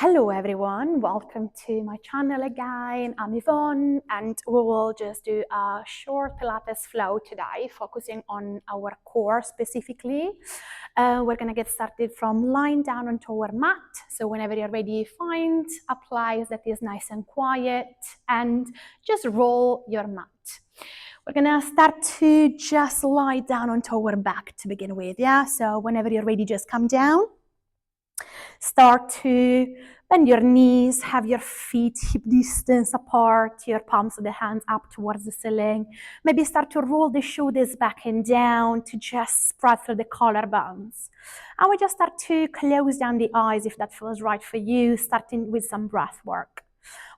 Hello everyone, welcome to my channel again. I'm Yvonne and we will just do a short Pilates flow today, focusing on our core specifically. We're gonna get started from lying down onto our mat. So whenever you're ready, find a place that is nice and quiet and just roll your mat. We're gonna start to just lie down onto our back to begin with, yeah? So whenever you're ready, just come down. Start to bend your knees, have your feet hip distance apart, your palms of the hands up towards the ceiling. Maybe start to roll the shoulders back and down to just spread through the collarbones. And we just start to close down the eyes if that feels right for you, starting with some breath work.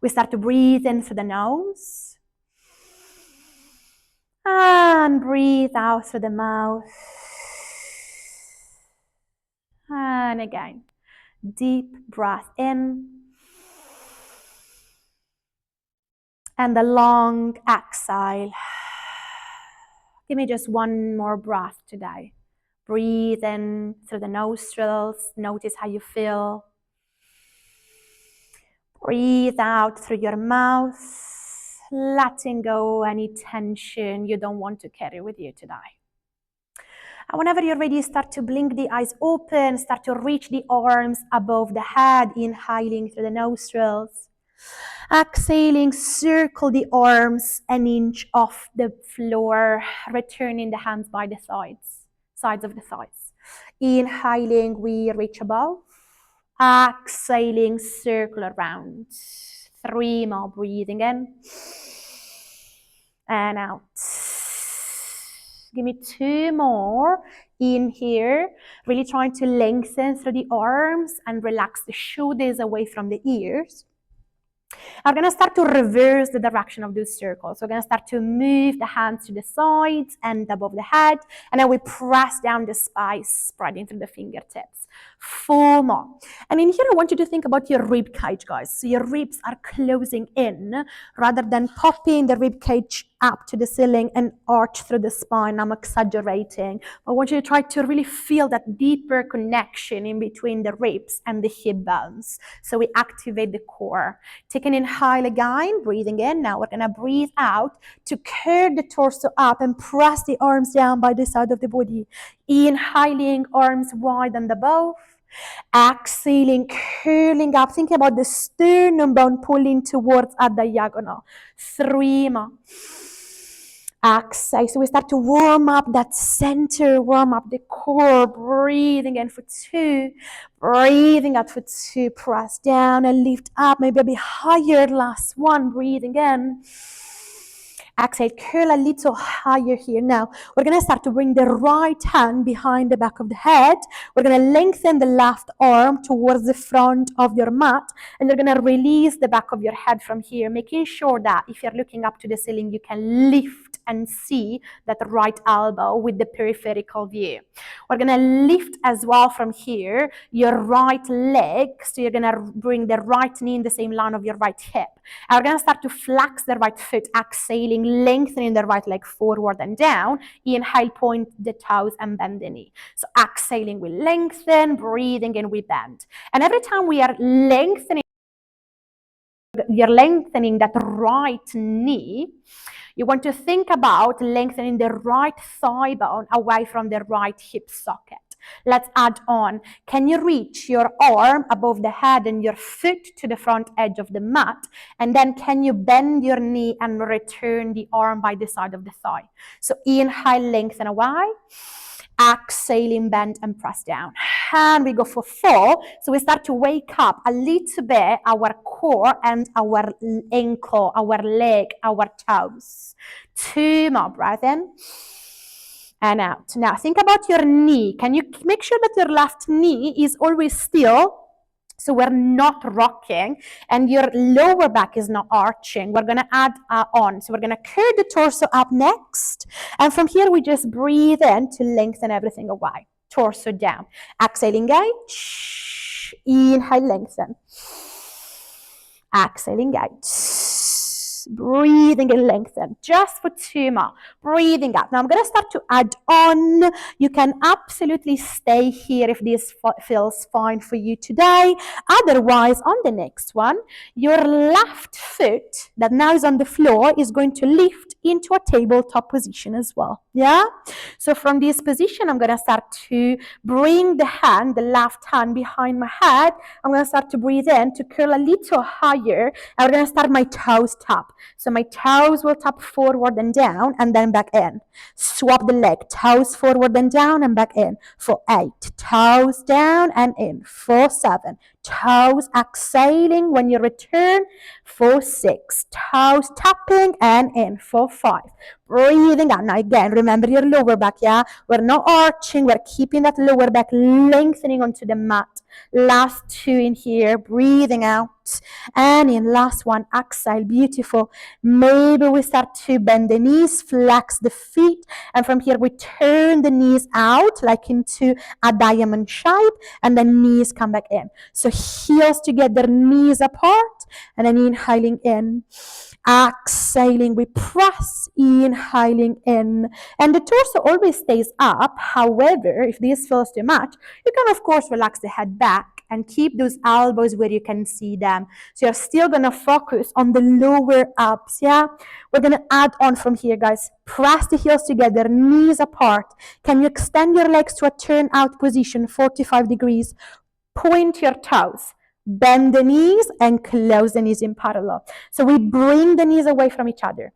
We start to breathe in through the nose. And breathe out through the mouth. And again. Deep breath in and a long exhale. Give me just one more breath today. Breathe in through the nostrils. Notice how you feel. Breathe out through your mouth, letting go any tension you don't want to carry with you today. And whenever you're ready, start to blink the eyes open, start to reach the arms above the head, inhaling through the nostrils. Exhaling, circle the arms an inch off the floor, returning the hands by the sides of the thighs. Inhaling, we reach above. Exhaling, circle around. 3 more, breathing in and out. Give me 2 more. In here, really trying to lengthen through the arms and relax the shoulders away from the ears. I'm going to start to reverse the direction of those circles. So we're going to start to move the hands to the sides and above the head. And then we press down the spine, spreading through the fingertips. 4 more. And in here, I want you to think about your rib cage, guys. So your ribs are closing in rather than popping the rib cage up to the ceiling and arch through the spine. I'm exaggerating. I want you to try to really feel that deeper connection in between the ribs and the hip bones. So we activate the core. Take an inhale again, breathing in. Now we're going to breathe out to curl the torso up and press the arms down by the side of the body. Inhaling, arms wide and above. Exhaling, curling up. Think about the sternum bone pulling towards a diagonal. 3 more. Exhale. So we start to warm up that center, warm up the core. Breathing in for 2. Breathing out for 2. Press down and lift up. Maybe a bit higher. Last 1. Breathing in. Exhale, curl a little higher here. Now, we're going to start to bring the right hand behind the back of the head. We're going to lengthen the left arm towards the front of your mat. And you're going to release the back of your head from here, making sure that if you're looking up to the ceiling, you can lift and see that right elbow with the peripheral view. We're going to lift as well from here your right leg. So you're going to bring the right knee in the same line of your right hip. And we're going to start to flex the right foot, exhaling, lengthening the right leg forward and down. Inhale, point the toes and bend the knee. So exhaling, we lengthen, breathing in, we bend. And every time we are lengthening, you're lengthening that right knee, you want to think about lengthening the right thigh bone away from the right hip socket. Let's add on. Can you reach your arm above the head and your foot to the front edge of the mat? And then can you bend your knee and return the arm by the side of the thigh? So inhale, lengthen away. Exhaling, bend and press down. And we go for 4. So we start to wake up a little bit our core and our ankle, our leg, our toes. 2 more. Breath in and out. Now think about your knee. Can you make sure that your left knee is always still? So we're not rocking and your lower back is not arching. We're going to add on. So we're going to curl the torso up next. And from here, we just breathe in to lengthen everything away. Torso down. Exhale, engage. Inhale, lengthen. Exhale, engage. breathing and lengthen, just for 2 more, breathing out. Now I'm going to start to add on. You can absolutely stay here if this feels fine for you today. Otherwise, on the next one, your left foot that now is on the floor is going to lift into a tabletop position as well. Yeah? So from this position, I'm going to start to bring the left hand behind my head. I'm going to start to breathe in to curl a little higher. And we're going to start my toes tap. So my toes will tap forward and down and then back in. Swap the leg, toes forward and down and back in. For 8, toes down and in. For 7, toes exhaling when you return. For 6, toes tapping and in. For 5, breathing out. Now again, remember your lower back, yeah? We're not arching, we're keeping that lower back lengthening onto the mat. Last 2 in here, breathing out. And in last one, exhale, beautiful. Maybe we start to bend the knees, flex the feet, and from here we turn the knees out like into a diamond shape, and then knees come back in. So heels together, knees apart, and then inhaling in. Exhaling, we press, inhaling in, and the torso always stays up. However, if this feels too much, you can of course relax the head back and keep those elbows where you can see them. So you're still going to focus on the lower abs, yeah? We're going to add on from here, guys. Press the heels together, knees apart. Can you extend your legs to a turn out position, 45 degrees? Point your toes. Bend the knees and close the knees in parallel. So we bring the knees away from each other.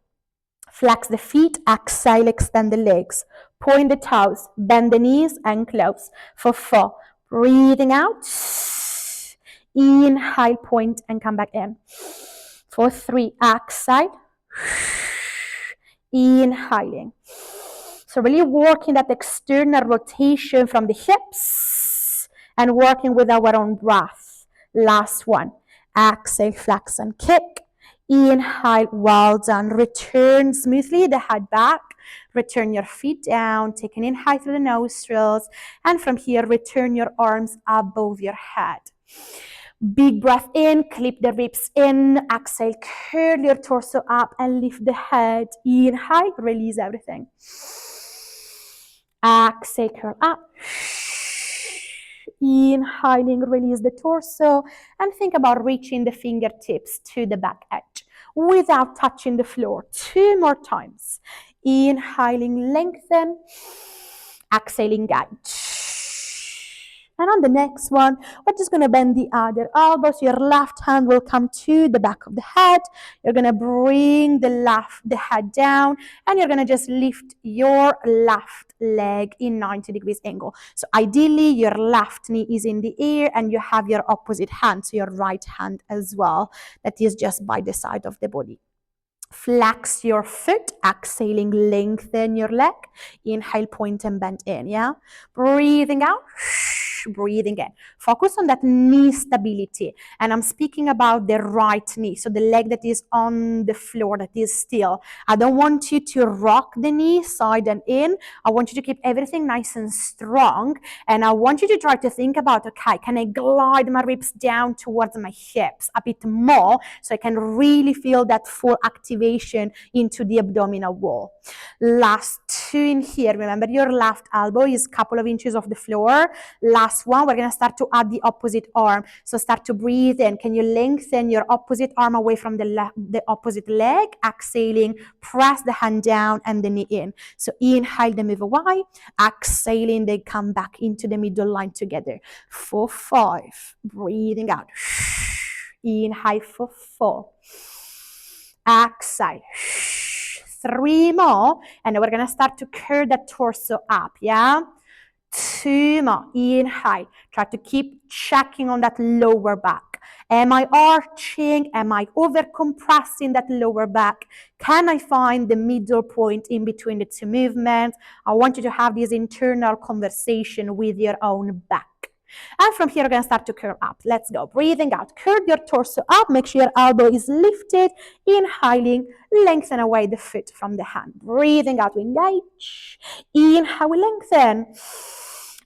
Flex the feet, exhale, extend the legs. Point the toes, bend the knees and close. For 4, breathing out. Inhale, point and come back in. For 3, exhale. Inhaling. So really working that external rotation from the hips and working with our own breath. Last one. Exhale, flex and kick. Inhale, well done. Return smoothly the head back. Return your feet down. Take an inhale through the nostrils. And from here, return your arms above your head. Big breath in, clip the ribs in. Exhale, curl your torso up and lift the head. Inhale, release everything. Exhale, curl up. Inhaling, release the torso, and think about reaching the fingertips to the back edge without touching the floor. 2 more times. Inhaling, lengthen. Exhaling, engage. And on the next one, we're just going to bend the other elbow. So your left hand will come to the back of the head. You're going to bring the head down, and you're going to just lift your left leg in 90 degrees angle. So ideally, your left knee is in the air, and you have your opposite hand, so your right hand as well, that is just by the side of the body. Flex your foot, exhaling, lengthen your leg. Inhale, point and bend in, yeah? Breathing out. Breathing in. Focus on that knee stability. And I'm speaking about the right knee. So the leg that is on the floor, that is still. I don't want you to rock the knee side and in. I want you to keep everything nice and strong. And I want you to try to think about, okay, can I glide my ribs down towards my hips a bit more so I can really feel that full activation into the abdominal wall. Last 2 in here. Remember, your left elbow is a couple of inches off the floor. Last one, we're going to start to add the opposite arm. So start to breathe in. Can you lengthen your opposite arm away from the opposite leg? Exhaling, press the hand down and the knee in. So inhale, they move away. Exhaling, they come back into the middle line together. For 5, breathing out. Inhale for 4. Exhale. 3 more. And then we're going to start to curl the torso up, yeah? 2 more. Inhale. Try to keep checking on that lower back. Am I arching? Am I over compressing that lower back? Can I find the middle point in between the 2 movements? I want you to have this internal conversation with your own back. And from here, we're going to start to curl up. Let's go. Breathing out. Curl your torso up. Make sure your elbow is lifted. Inhaling. Lengthen away the foot from the hand. Breathing out. We engage. Inhale. We lengthen.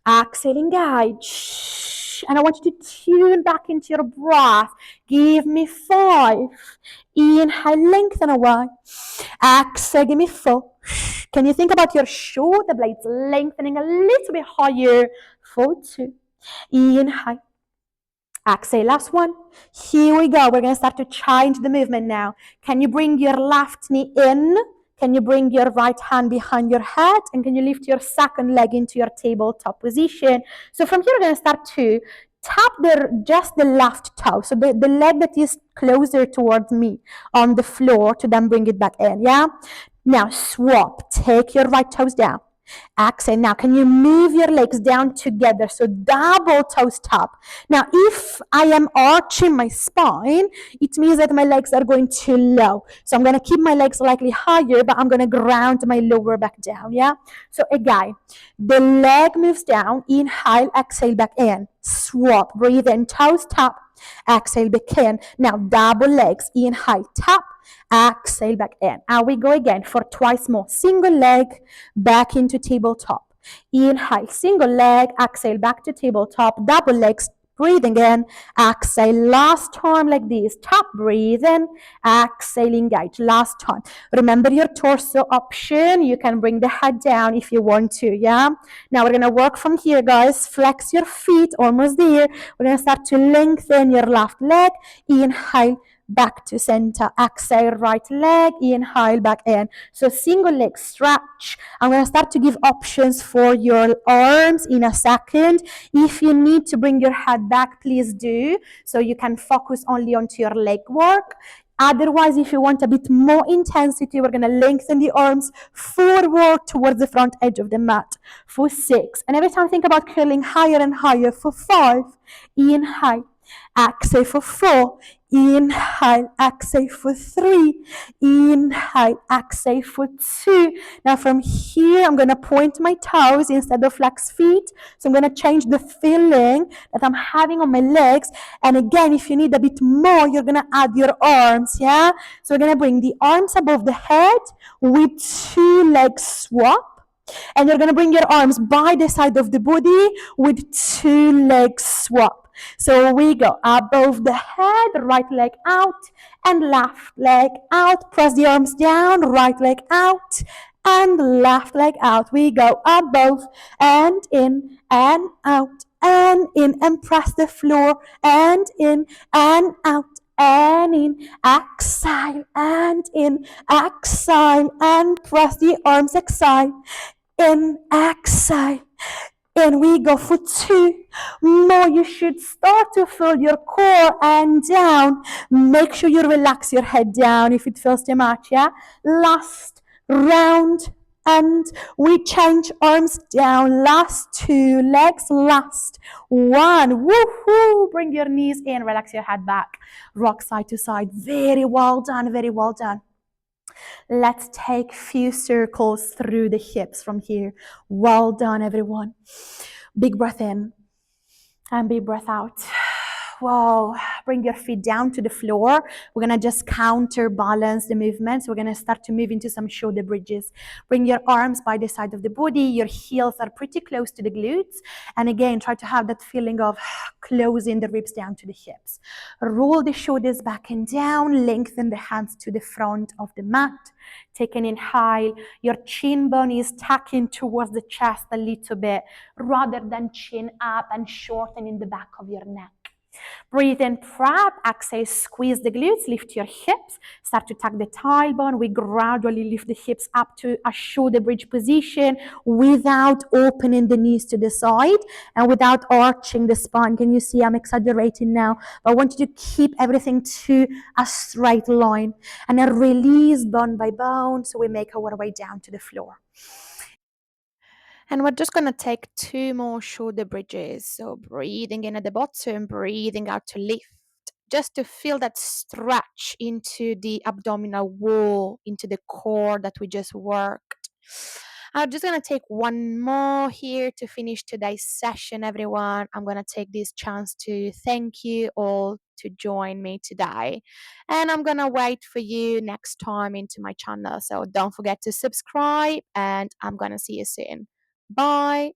Exhale, engage. And I want you to tune back into your breath. Give me 5. Inhale, lengthen away. Exhale, give me 4. Can you think about your shoulder blades lengthening a little bit higher? 4, 2. Inhale. Exhale, last one. Here we go. We're going to start to change the movement now. Can you bring your left knee in? Can you bring your right hand behind your head? And can you lift your second leg into your tabletop position? So from here, we're going to start to tap just the left toe. So the leg that is closer towards me on the floor to then bring it back in. Yeah? Now swap. Take your right toes down. Exhale. Now, can you move your legs down together? So double toes tap. Now, if I am arching my spine, it means that my legs are going too low. So I'm going to keep my legs slightly higher, but I'm going to ground my lower back down. Yeah. So again, the leg moves down. Inhale, exhale, back in. Swap. Breathe in. Toes tap. Exhale, back in. Now, double legs. Inhale, tap. Exhale, back in. And we go again for twice more. Single leg, back into tabletop. Inhale, single leg, exhale, back to tabletop. Double legs, breathing in. Exhale, last time like this. Tap, breathe in. Exhale, engage. Last time. Remember your torso option. You can bring the head down if you want to, yeah? Now we're going to work from here, guys. Flex your feet, almost there. We're going to start to lengthen your left leg. Inhale, back to center. Exhale, right leg. Inhale, back in. So single leg stretch. I'm going to start to give options for your arms in a second. If you need to bring your head back, please do. So you can focus only onto your leg work. Otherwise, if you want a bit more intensity, we're going to lengthen the arms forward towards the front edge of the mat for 6. And every time think about curling higher and higher for 5. Inhale. Exhale for 4. Inhale, exhale for 3. Inhale, exhale for 2. Now from here, I'm going to point my toes instead of flex feet. So I'm going to change the feeling that I'm having on my legs. And again, if you need a bit more, you're going to add your arms, yeah? So we're going to bring the arms above the head with 2 legs swap. And you're going to bring your arms by the side of the body with 2 legs swap. So we go above the head, right leg out, and left leg out. Press the arms down, right leg out, and left leg out. We go above and in and out and in, and press the floor and in and out. And in, exhale, and in, exhale, and press the arms, exhale, in, exhale. And we go for 2 more. You should start to feel your core and down. Make sure you relax your head down if it feels too much, yeah? Last round. And we change arms down. Last 2 legs. Last 1. Woohoo! Bring your knees in. Relax your head back. Rock side to side. Very well done. Very well done. Let's take few circles through the hips from here. Well done, everyone. Big breath in and big breath out. Whoa, bring your feet down to the floor. We're going to just counterbalance the movements. We're going to start to move into some shoulder bridges. Bring your arms by the side of the body. Your heels are pretty close to the glutes. And again, try to have that feeling of closing the ribs down to the hips. Roll the shoulders back and down. Lengthen the hands to the front of the mat. Take an inhale. Your chin bone is tucking towards the chest a little bit rather than chin up and shortening the back of your neck. Breathe in, prep, exhale, squeeze the glutes, lift your hips, start to tuck the tailbone. We gradually lift the hips up to a shoulder bridge position without opening the knees to the side and without arching the spine. Can you see I'm exaggerating now? But I want you to keep everything to a straight line and then release bone by bone so we make our way down to the floor. And we're just going to take 2 more shoulder bridges. So breathing in at the bottom, breathing out to lift, just to feel that stretch into the abdominal wall, into the core that we just worked. I'm just going to take 1 more here to finish today's session, everyone. I'm going to take this chance to thank you all to join me today. And I'm going to wait for you next time into my channel. So don't forget to subscribe, and I'm going to see you soon. Bye.